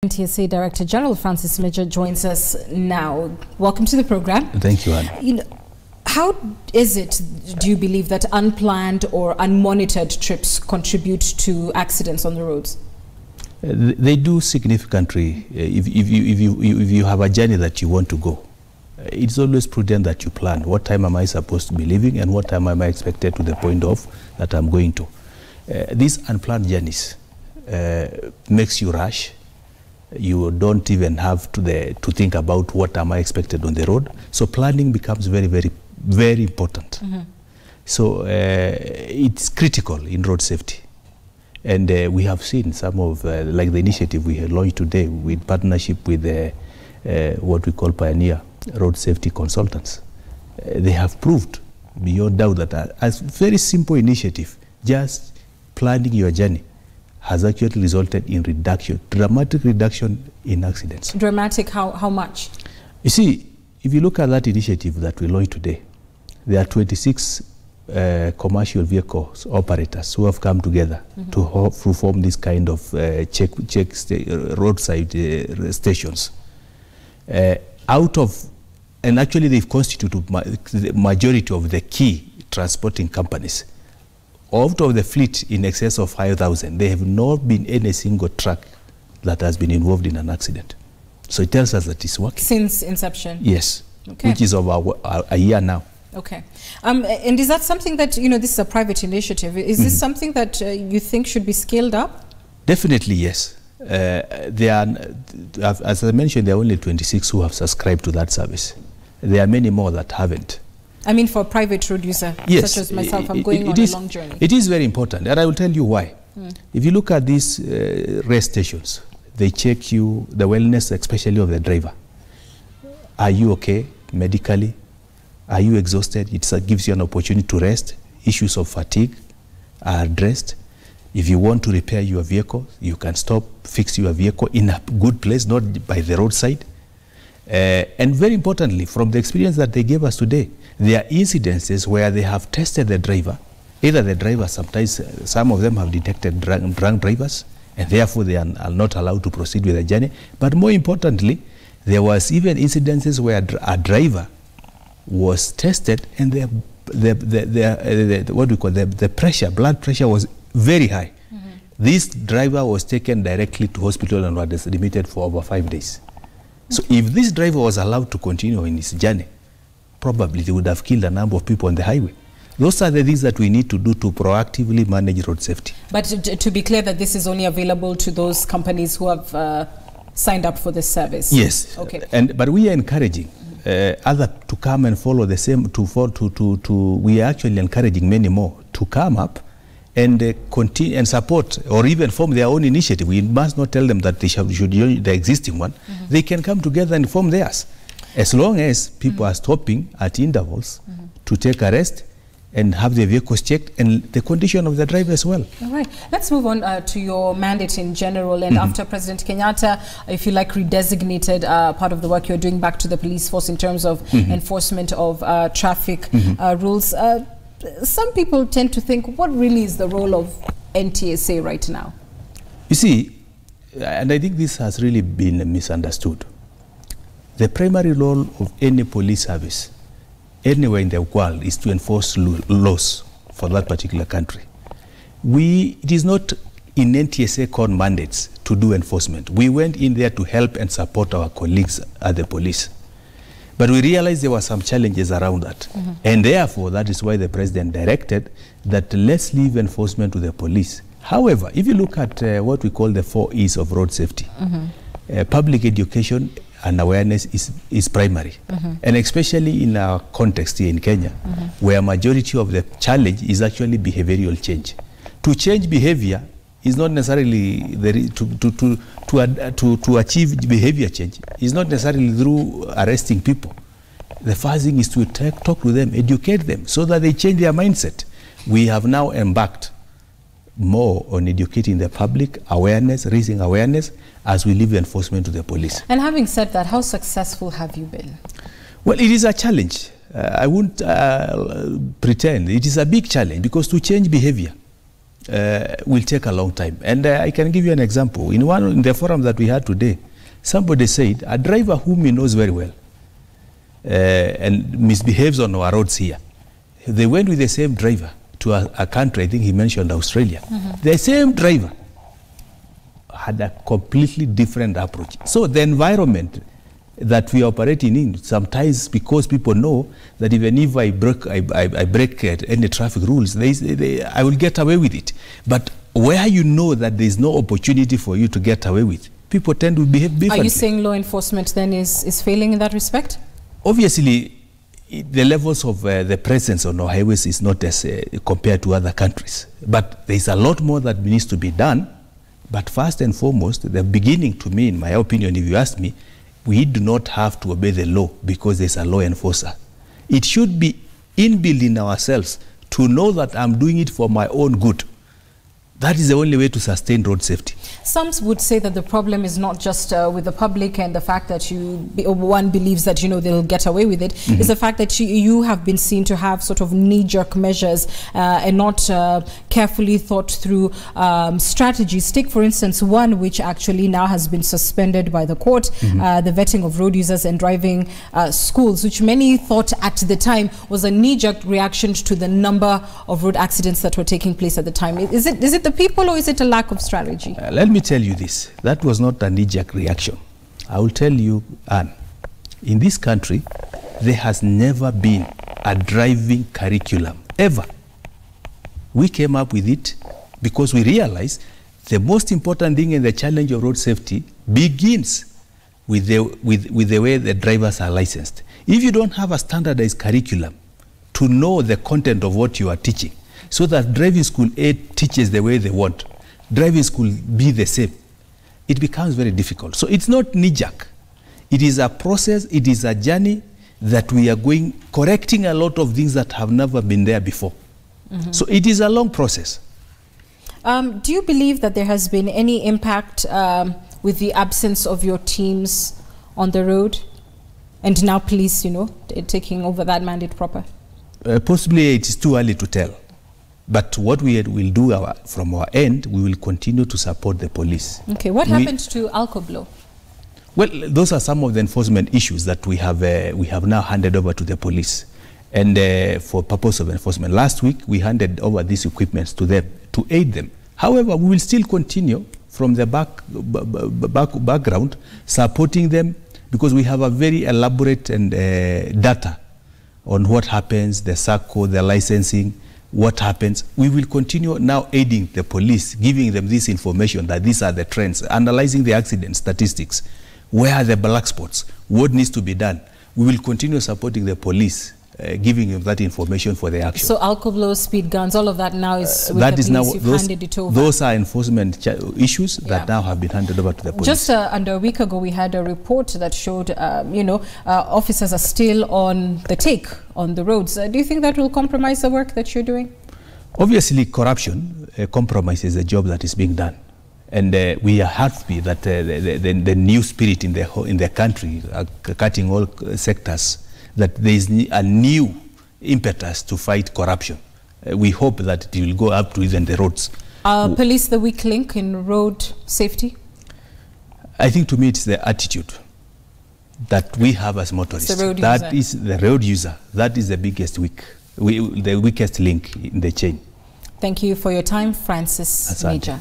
NTSA Director General Francis Major joins us now. Welcome to the program. Thank you, Anne. How is it, do you believe, that unplanned or unmonitored trips contribute to accidents on the roads? They do significantly. If you have a journey that you want to go, it's always prudent that you plan. What time am I supposed to be leaving and what time am I expected to the point of that I'm going to? These unplanned journeys makes you rush. You don't even have to think about what am I expected on the road. So planning becomes very, very, very important. Mm-hmm. So it's critical in road safety. And we have seen some of, like the initiative we have launched today with partnership with what we call Pioneer Road Safety Consultants. They have proved beyond doubt that a very simple initiative, just planning your journey, has actually resulted in dramatic reduction in accidents. Dramatic, how much? You see, if you look at that initiative that we launched today, there are 26 commercial vehicles operators who have come together to form this kind of roadside stations. And actually they've constituted the majority of the key transporting companies. Out of the fleet in excess of 5,000, there have not been any single truck that has been involved in an accident. So it tells us that it's working. Since inception? Yes, okay. Which is over a year now. Okay. And is that something that, this is a private initiative, is this something that you think should be scaled up? Definitely, yes. There are, as I mentioned, there are only 26 who have subscribed to that service. There are many more that haven't. I mean, for a private road user, yes, such as myself, I'm going on a long journey. It is very important, and I will tell you why. If you look at these rest stations, they check you, the wellness, especially of the driver. Are you okay medically? Are you exhausted? It gives you an opportunity to rest. Issues of fatigue are addressed. If you want to repair your vehicle, you can stop, fix your vehicle in a good place, not by the roadside. And very importantly, from the experience that they gave us today, there are incidences where they have tested the driver. Either the driver, sometimes some of them have detected drunk drivers, and therefore they are not allowed to proceed with the journey. But more importantly, there was even incidences where a driver was tested and the pressure, blood pressure was very high. This driver was taken directly to hospital and was admitted for over 5 days. So if this driver was allowed to continue in his journey, probably they would have killed a number of people on the highway. Those are the things that we need to do to proactively manage road safety. But to be clear that this is only available to those companies who have signed up for this service? Yes. Okay. But we are encouraging others to come and follow the same, we are actually encouraging many more to come up and continue and support or even form their own initiative. We must not tell them that they should join the existing one. They can come together and form theirs, as long as people are stopping at intervals to take a rest and have their vehicles checked and the condition of the driver as well. All right. Let's move on to your mandate in general. And after President Kenyatta, if you like, redesignated part of the work you're doing back to the police force in terms of enforcement of traffic rules, some people tend to think, what really is the role of NTSA right now? You see, and I think this has really been misunderstood. The primary role of any police service anywhere in the world is to enforce laws for that particular country. It is not in NTSA core mandates to do enforcement. We went in there to help and support our colleagues at the police. But we realized there were some challenges around that. And therefore, that is why the president directed that let's leave enforcement to the police. However, if you look at what we call the 4 E's of road safety, public education and awareness is primary. And especially in our context here in Kenya, where majority of the challenge is actually behavioral change. To change behavior is not necessarily to achieve behavior change is not necessarily through arresting people. The first thing is to talk to them, educate them so that they change their mindset. We have now embarked more on educating the public, awareness, raising awareness as we leave enforcement to the police. And having said that, how successful have you been? Well, it is a challenge. I won't pretend. It is a big challenge because to change behavior, will take a long time. And I can give you an example. In the forum that we had today, somebody said a driver whom he knows very well and misbehaves on our roads here, they went with the same driver to a country, I think he mentioned Australia. The same driver had a completely different approach. So the environment that we are operating in, sometimes because people know that even if I break any traffic rules, I will get away with it. But where you know that there is no opportunity for you to get away with, people tend to behave differently. Are you saying law enforcement then is failing in that respect? Obviously, the levels of the presence on our highways is not as compared to other countries. But there is a lot more that needs to be done. But first and foremost, the beginning, to me, in my opinion, if you ask me, we do not have to obey the law because there's a law enforcer. It should be inbuilt in ourselves to know that I'm doing it for my own good. That is the only way to sustain road safety. Some would say that the problem is not just with the public and the fact that one believes that they'll get away with it. It's the fact that you have been seen to have sort of knee-jerk measures and not carefully thought through strategies. Take, for instance, one which actually now has been suspended by the court, the vetting of road users and driving schools, which many thought at the time was a knee-jerk reaction to the number of road accidents that were taking place at the time. Is it the people or is it a lack of strategy? Let me tell you this. That was not a knee-jerk reaction. I will tell you, Anne, in this country, there has never been a driving curriculum, ever. We came up with it because we realized the most important thing in the challenge of road safety begins with the way the drivers are licensed. If you don't have a standardized curriculum to know the content of what you are teaching, so that driving school A teaches the way they want, driving school B the same, it becomes very difficult. So it's not knee-jerk. It is a process, it is a journey that we are correcting a lot of things that have never been there before. So it is a long process. Do you believe that there has been any impact with the absence of your teams on the road and now police, taking over that mandate proper? Possibly it is too early to tell. But what we will do from our end, we will continue to support the police. Okay, what happened to Alcoblo? Well, those are some of the enforcement issues that we have now handed over to the police. And for purpose of enforcement, last week we handed over these equipments to them to aid them. However, we will still continue from the background supporting them because we have a very elaborate and data on what happens, the SACCO, the licensing, what happens. We will continue now aiding the police, giving them this information that these are the trends, analyzing the accident statistics, where are the black spots, what needs to be done. We will continue supporting the police, giving them that information for the action. So alcohol, speed guns, all of that now is with the police. Now, you've handed it over. Those are enforcement issues that now have been handed over to the police. Just under a week ago, we had a report that showed, officers are still on the take on the roads. Do you think that will compromise the work that you're doing? Obviously, corruption compromises the job that is being done. And we are happy that the new spirit in the country, cutting all sectors, that there is a new impetus to fight corruption. We hope that it will go up to even the roads. Police the weak link in road safety? I think to me it's the attitude that we have as motorists. That is the road user. That is the biggest the weakest link in the chain. Thank you for your time, Francis Major.